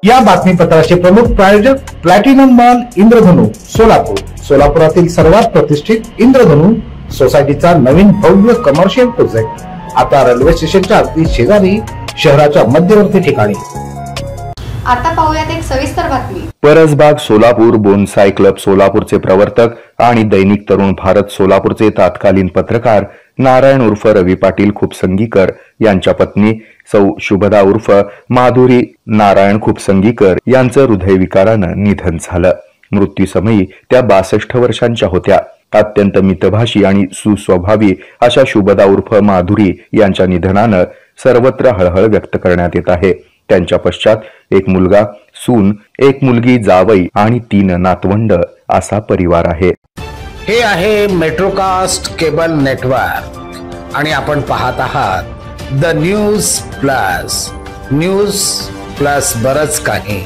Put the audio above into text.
या बातमीपत्राचे प्रमुख प्रायोजक प्लॅटिनम मॉल इंद्रधनु सोलापूर। सोलापुरातील सर्वात प्रतिष्ठित इंद्रधनु सोसायटीचा नवीन भव्य कमर्शियल प्रोजेक्ट आता रेल्वे स्टेशनच्या अगदी शेजारी शहराच्या मध्यवर्ती ठिकाणी। आता पाहूयात एक सविस्तर बातमी। परसबाग सोलापूर बोनसाई क्लब सोलापूरचे प्रवर्तक आणि दैनिक तरुण भारत सोलापूरचे तत्कालीन पत्रकार नारायण उर्फ रवी पाटील खूपसंगीकर यांच्या पत्नी सौ शुभदा उर्फ माधुरी नारायण खूपसंगीकर यांचं हृदयविकारानं निधन झालं। मृत्यूसमयी त्या 62 वर्षांच्या होत्या। अत्यंत मितभाषी आणि सुस्वभावी अशा शुभदा उर्फ माधुरी यांच्या निधनानं सर्वत्र हळहळ व्यक्त करण्यात येत आहे। त्यांच्या पश्चात एक मुलगा, सून, एक मुलगी, जावई आणि 3 नातवंड असा परिवार आहे। हे आहे मेट्रोकास्ट केबल नेटवर्क आणि आपण पाहत आहात द न्यूज प्लस बरच काही।